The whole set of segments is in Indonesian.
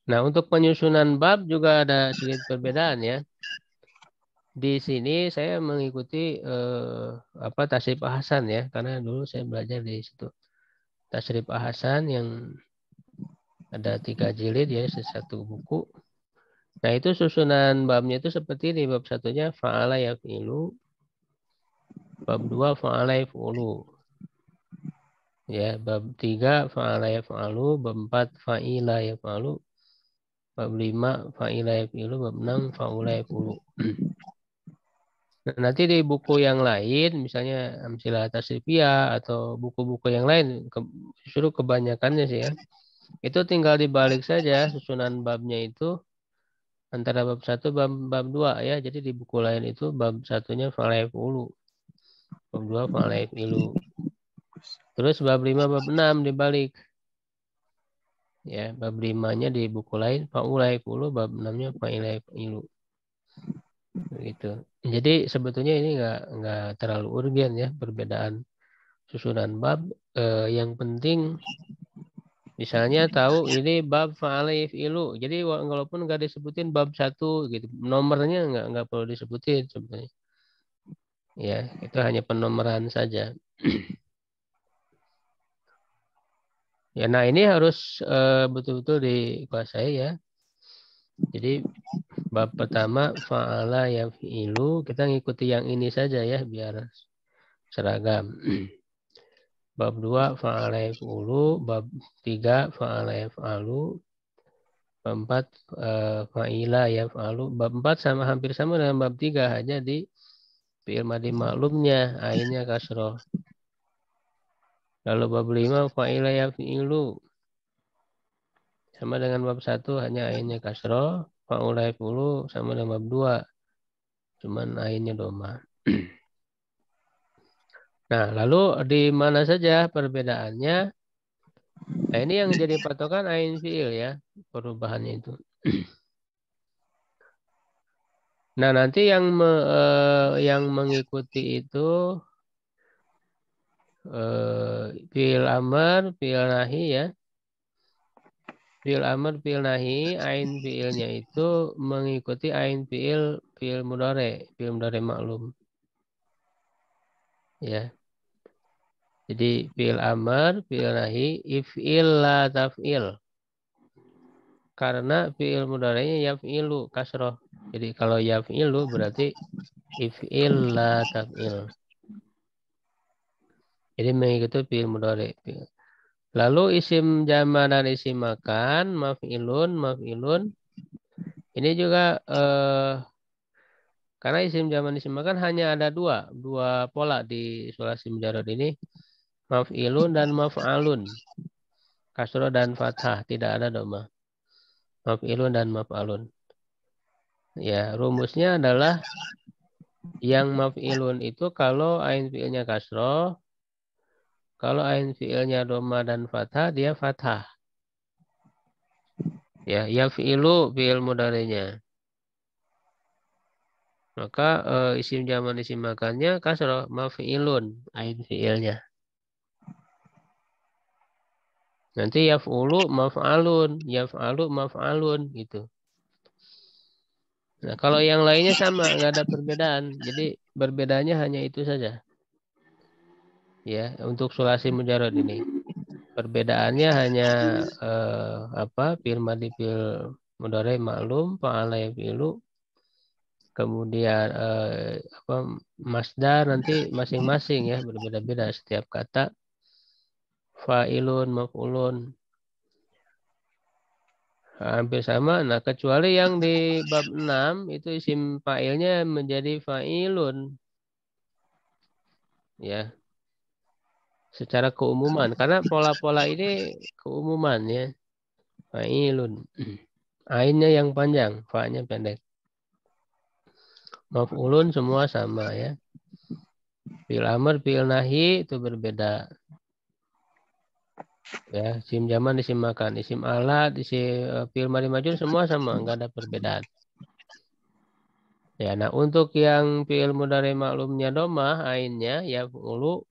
Nah, untuk penyusunan bab juga ada sedikit perbedaan ya. Di sini saya mengikuti Tasrif Hasan ya, karena dulu saya belajar di situ. Tasrif Hasan yang ada 3 jilid ya, satu buku. Nah, itu susunan babnya itu seperti ini. Bab satunya fa'ala yaf'ilu, bab 2 fa'ala yaf'ulu. Ya, bab 3 fa'ala yaf'alu, bab 4 fa'ila yaf'alu, bab 5 fa'ila yaf'ilu, bab 6 fa'ula yaf'ulu. Nah, nanti di buku yang lain, misalnya Amsilah Tasrifiyah atau buku-buku yang lain, justru kebanyakannya sih ya, itu tinggal dibalik saja susunan babnya itu antara bab 1 bab 2 ya. Jadi di buku lain itu bab satunya fa'ala yaf'ulu, bab 2 fa'ala yaf'ilu. Terus bab 5 bab 6 dibalik. Ya, bab 5-nya di buku lain fa'ula yaf'ulu, bab 6-nya fa'ila yaf'ilu. Begitu. Jadi sebetulnya ini nggak terlalu urgen ya perbedaan susunan bab. Yang penting misalnya tahu ini bab fa'ala yaf'ilu. Jadi walaupun nggak disebutin bab 1 gitu, nomornya nggak perlu disebutin sebetulnya. Ya, itu hanya penomoran saja. Ya, nah ini harus betul-betul dikuasai ya. Jadi bab pertama fa'ala yaf'ilu, kita ngikuti yang ini saja ya biar seragam. Bab 2 fa'ala yaf'ulu, bab 3 fa'ala yaf'alu, bab 4 fa'ila yaf'alu. Bab 4 sama hampir sama dengan bab 3, hanya di fi'il madhi maklumnya ainnya kasroh. Lalu bab 5 fa'ila yaf'ilu, sama dengan bab 1 hanya ainnya kasroh. Fa'ula yaf'ulu sama dengan bab 2, cuman ainnya doma. Nah, lalu di mana saja perbedaannya? Nah, ini yang jadi patokan ain fi'il ya, perubahannya itu. Nah, nanti yang mengikuti itu fi'il amr, fi'il nahi ya. Fi'il amr, fi'il nahi, ain fi'ilnya itu mengikuti ain fi'il mudhari maklum. Ya. Jadi fi'il amr, fi'il nahi, if'il la taf'il. Karena fi'il mudhari'nya yaf'ilu kasroh. Jadi kalau yaf'ilu berarti if'il la taf'il. Jadi mengikuti fi'il mudhari'. Lalu isim jama dan isim makan, maf'ilun. Ini juga karena isim jama dan isim makan hanya ada dua pola di sulasi mujarrad ini, maf'ilun dan maf'alun. Kasroh dan fathah, tidak ada doma. Maf'ilun dan maf'alun. Ya, rumusnya adalah yang maf'ilun itu kalau ain fi'ilnya kasroh, kalau ain fi'ilnya doma dan fathah, dia fathah. Ya, yaf'ilu fi'il mudhari'nya. Maka isim jaman isim makannya kasroh maf'ilun ain fi'ilnya. Nanti yaf'alu maf'alun gitu. Nah, kalau yang lainnya sama, nggak ada perbedaan. Jadi berbedanya hanya itu saja. Ya, untuk sulasi mujarrad ini. Perbedaannya hanya fi'il madhi fi'il mudhari maklum, fa'ala yaf'ilu. Kemudian masdar nanti masing-masing ya berbeda-beda setiap kata. Fa'ilun, maf'ulun hampir sama. Nah, kecuali yang di bab 6 itu isim fa'ilnya menjadi fa'ilun ya, secara keumuman karena pola-pola ini keumuman ya. Fa'ilun. Ainnya yang panjang, fa'nya pendek. Maf'ulun semua sama ya. Fi'il amr, fi'il nahi itu berbeda. Ya, isim zaman, isim makan, isim alat, fi'il madhi majhul semua sama, nggak ada perbedaan. Ya, nah untuk yang fi'il mudhari maklumnya domah ainnya yaf'ulu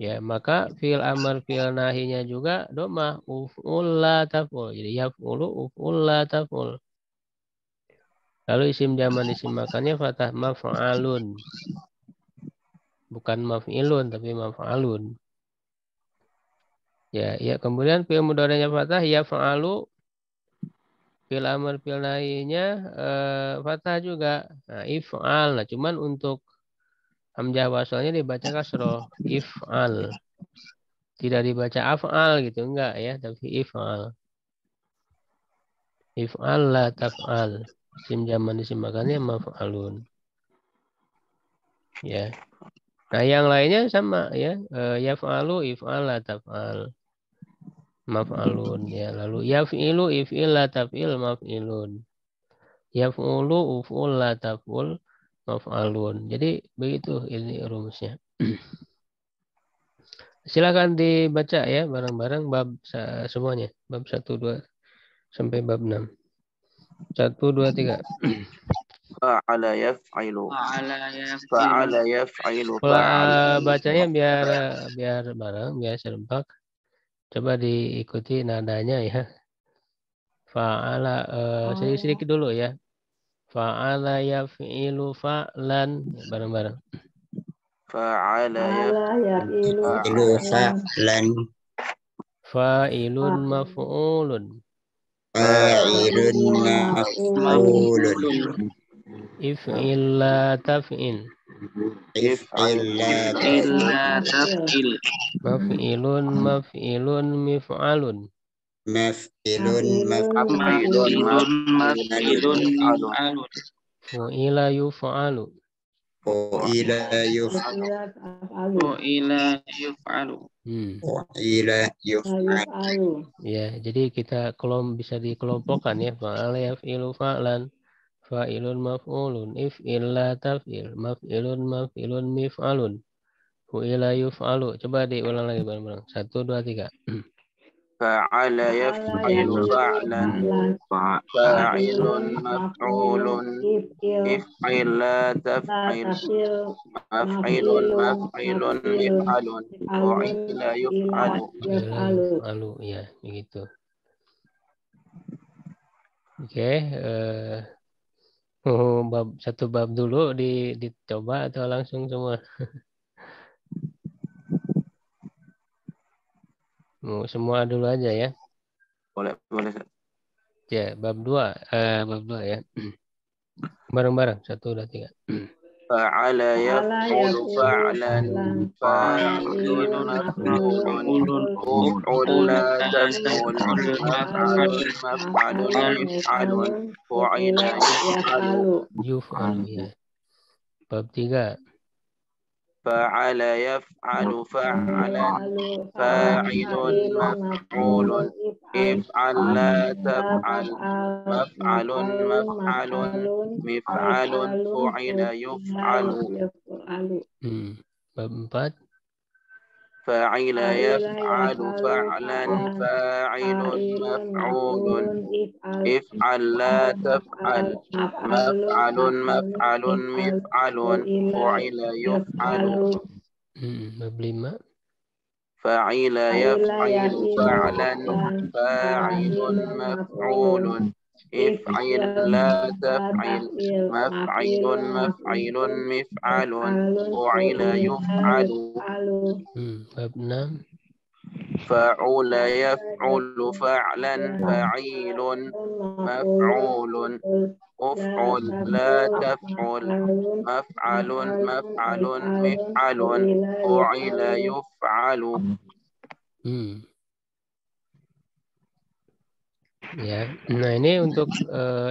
Ya, maka fi'il amar fi'il nahinya juga domah uf'ul la taf'ul. Jadi yaf'ulu uf'ul la taf'ul. Lalu isim zaman isim makannya fathah maf'alun. Bukan maf'ilun tapi maf'alun. Ya, ya kemudian fi'il mudhari'nya fathah yaf'alu. Fi'il amar fi'il nahinya fathah juga. Nah, if'al. Nah, cuman untuk hamzah wasalnya dibaca kasroh. If'al. Tidak dibaca af'al gitu, enggak ya, tapi if'al. If'al la taf'al. Isim zaman isim makannya maf'alun. Ya. Nah, yang lainnya sama ya. Yaf'alu if'al la taf'al. Maf'alun ya. Lalu yaf'ilu if'il la taf'il maf'ilun. Yaf'ulu uf'ul la taf'ul maf'alun. Jadi begitu ini rumusnya. Silakan dibaca ya bareng-bareng bab semuanya. Bab 1, 2 sampai bab 6. 1, 2, 3. Fa'ala yaf'ilu. Fa'ala Yaf'ilu. Bacanya biar bareng, biar serempak. Coba diikuti nadanya ya. Fa'ala sedikit-sedikit dulu ya. Fa'ala yaf'ilu fa'lan bareng-bareng. Fa'ala yaf'ilu fa'lan. Fa'ilun maf'ulun. Fa'ilun maf'ulun. If'il la taf'il. If'il la taf'il. Maf'ilun mif'alun. Maf'ilun maf'ilun. Fu'ila yuf'alu. Fu'ila yuf'alu. Yuf'alu. Ya, jadi kita bisa dikelompokkan ya. Fa'ala yaf'ilu fa'lan. Fa'ilun maf'ulun. If'il la taf'il. Maf'ilun mif'alun. Fu'ila yuf'alu. Coba diulang lagi bareng-bareng. 1, 2, 3. Fa'ala yaf'ilu fa'lan. Fa'ilun maf'ulun. If'il la taf'il. Maf'ilun mif'alun. Fu'ila yuf'alu. Yuf'alu. Ya, begitu. Oke. Satu bab dulu dicoba atau langsung semua? Semua dulu aja ya. Boleh. Ya, bab 2 ya. Bareng-bareng 1, 2, 3. Fa'ala yaf'ulu fa'lan. Fa'ilun maf'ulun. Uf'ul la taf'ul. Maf'alun mif'alun. Fu'ila Yuf'alu ya. Bab 3. Fa'ala yaf'alu fa'lan. Fa'ilun maf'ulun. If'al la taf'al. Maf'alun mif'alun. Fu'ila yuf'alu. Bab 4. Fa'ila yaf'alu fa'lan. Fa'ilun maf'ulun. If'al la taf'al. Maf'alun mif'alun. Fu'ila yuf'alu. Bab 5. Fa'ila yaf'ilu fa'lan. Fa'ilun maf'ulun. If'il la taf'il. Maf'ilun mif'alun. Fu'ila yuf'alu. Bab 6. Fa'ula yaf'ulu fa'lan. Fa'ilun maf'ulun. Uf'ul la taf'ul. Maf'alun mif'alun. Fu'ila yuf'alu. Ya. Nah, ini untuk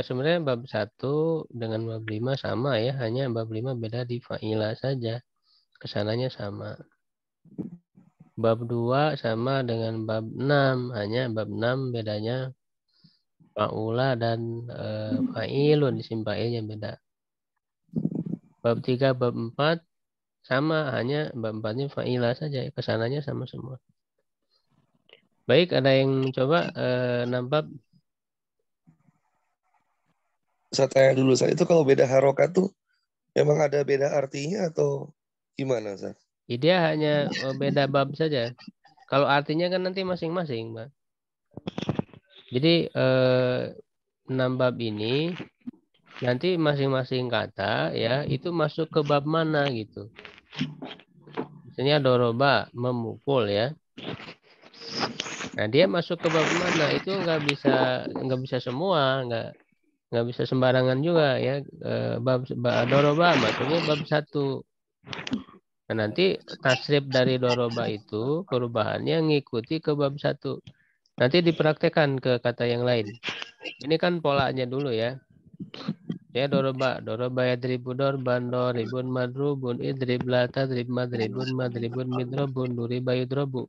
sebenarnya bab 1 dengan bab 5 sama ya, hanya bab 5 beda di fa'ila saja. Kesananya sama. Bab 2 sama dengan bab 6, hanya bab 6 bedanya fa'ula dan fa'ilun, isim fa'ilnya beda. Bab 3, bab 4 sama, hanya bab 4-nya fa'ila saja, kesananya sama semua. Baik, ada yang coba nampak? Saya tanya dulu, itu kalau beda harokat tuh memang ada beda artinya atau gimana, Ustaz? Dia hanya beda bab saja. Kalau artinya kan nanti masing-masing, Mbak. Jadi 6 bab ini nanti masing-masing kata ya itu masuk ke bab mana gitu. Misalnya doroba memukul ya. Nah dia masuk ke bab mana itu nggak bisa semua, nggak bisa sembarangan juga ya. Bab doroba masuknya bab 1. Nah, nanti tasrif dari doroba itu perubahannya ngikuti ke bab 1. Nanti dipraktekkan ke kata yang lain. Ini kan polanya dulu ya. Ya doroba yadribu dorban doribun madrubun idrib la tadrib madribun midrobun duriba yudrobu.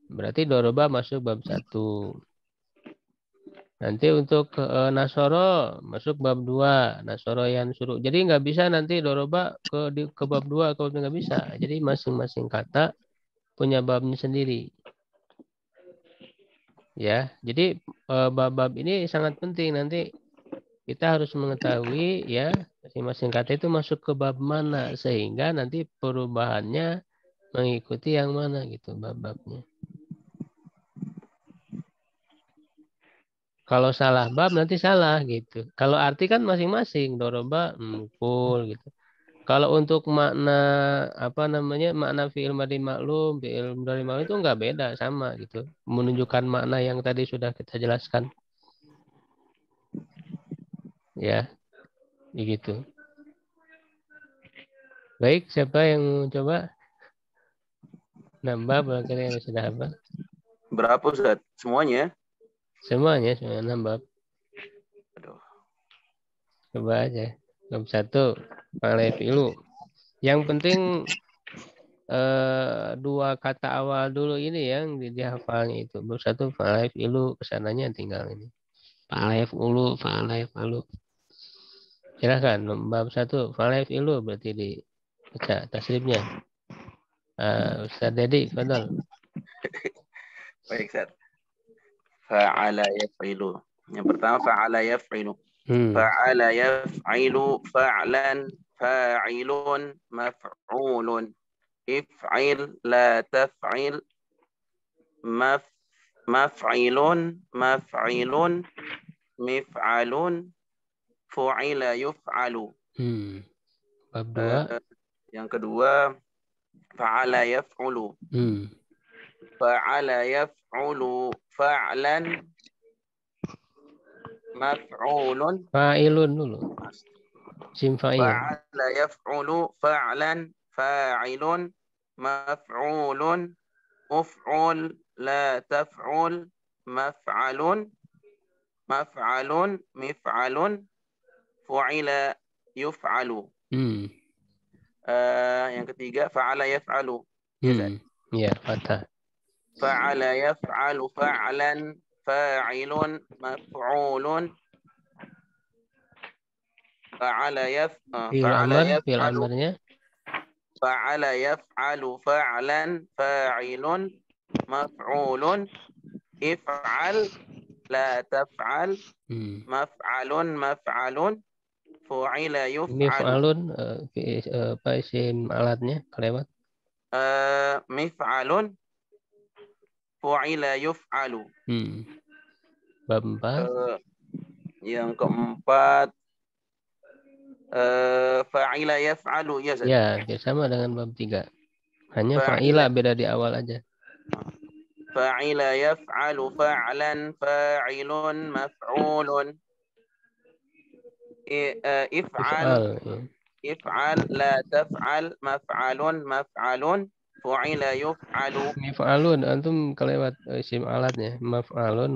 Berarti doroba masuk bab 1. Nanti untuk nasoro masuk bab 2. Nasoro yang suruh. Jadi nggak bisa nanti doroba ke bab 2 kalau nggak bisa. Jadi masing-masing kata punya babnya sendiri. Ya, jadi bab-bab ini sangat penting. Nanti kita harus mengetahui ya masing-masing kata itu masuk ke bab mana sehingga nanti perubahannya mengikuti yang mana gitu bab-babnya. Kalau salah bab nanti salah gitu. Kalau arti kan masing-masing doroba mukul gitu. Kalau untuk makna apa namanya makna fi'il madhi maklum, fi'il mudhari maklum itu nggak beda sama gitu. Menunjukkan makna yang tadi sudah kita jelaskan. Ya, begitu. Baik, siapa yang mau coba nambah barangkali yang sudah apa? Berapa Ustaz? Semuanya? Semuanya nambah. Aduh. Coba aja. Bab 1, fa'ala fi'lu. Yang penting 2 kata awal dulu ini yang dihafalnya itu. Bab 1 fa'ala fi'lu, kesananya tinggal ini. Fa'ala fi'lu, fa'ala fi'lu. Silakan bab 1 fa'ala fi'lu berarti dibaca tasrifnya. Ustaz Dedi, fadal. Baik Ustaz. Fa'ala yaf'ilu. Yang pertama fa'ala yaf'ilu. Fa'ala yaf'ilu fa'lan fa'ilun maf'ulun. If'il la taf'il maf'ilun maf'ilun mif'alun fu'ila yuf'alu. Bab 2. Yang kedua fa'ala yaf'ulu. Fa'ala yaf'ulu fa'lan maf'ulun. Fa'ilun dulu. Sim fa'il. Fa'ala yaf'ulu fa'lan fa'ilun maf'ulun uf'ul la taf'ul maf'alun mif'alun fu'ila yuf'alu. Yang ketiga fa'ala yaf'alu. Ya, fathah. Fa'ala yaf'alu fa'lan fa'ilun maf'ulun fa'ala amarnya fa'ala yaf'alu fa'lan fa'ilun maf'ulun if'al la taf'al maf'alun fu'ila yuf'alu. Mif'alun apa isim alatnya kelewat? Mif'alun fu'ila yuf'alu. Bab 4. Yang keempat fa'ila yaf'alu ya Ustaz. Ya, sama dengan bab 3. Hanya fa'ila beda di awal aja. Fa'ila yaf'alu fa'lan fa'ilun maf'ulun if'al la taf'al maf'alun fu'ila yuf'alu. Mif'alun antum kelewat isim alatnya. Maf'alun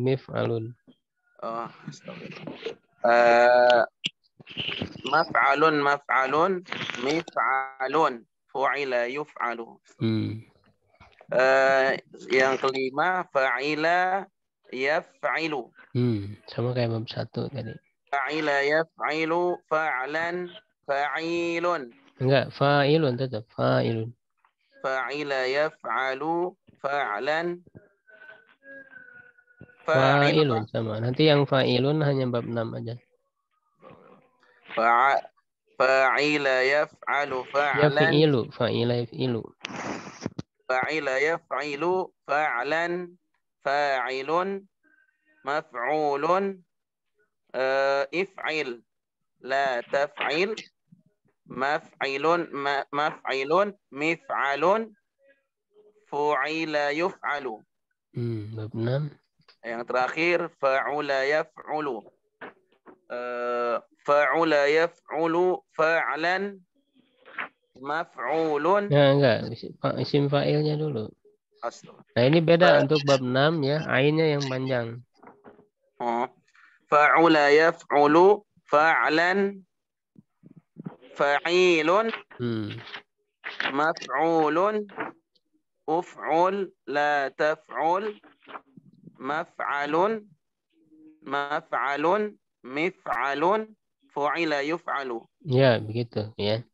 mif'alun. Oh, maf'alun mif'alun fu'ila yuf'alu. Yang kelima fa'ila yaf'ilu. Sama kayak bab 1 tadi. Fa'ila yaf'ilu fa'lan fa'ilun. Enggak, fa'ilun tetap fa'ilun. Fa'ila yaf'alu fa'lan fa'ilun sama. Nanti yang fa'ilun hanya bab 6 aja. fa'ila yaf'alu Ya fa'lan, fi'ilu, fa'ila yaf'ilu. fa'ila yaf'ilu fa'lan, fa'ilun, maf'ulun, if'il, la taf'il, maf'ilun, maf'ilun, mif'alun, fu'ila yuf'alu. Bab 6. Yang terakhir fa'ula yaf'ulu. Fa'ula yaf'ulu fa'lan, maf'ulun. Nah, enggak, isim fa'ilnya dulu. Astaga. Nah, ini beda untuk bab 6 ya, ainnya yang panjang. Fa'ula yaf'ulu fa'lan, fa'ilun, maf'ulun, uf'ul, la taf'ul, maf'alun, maf'alun, mif'alun, fu'ila yuf'alu. Ya, begitu ya.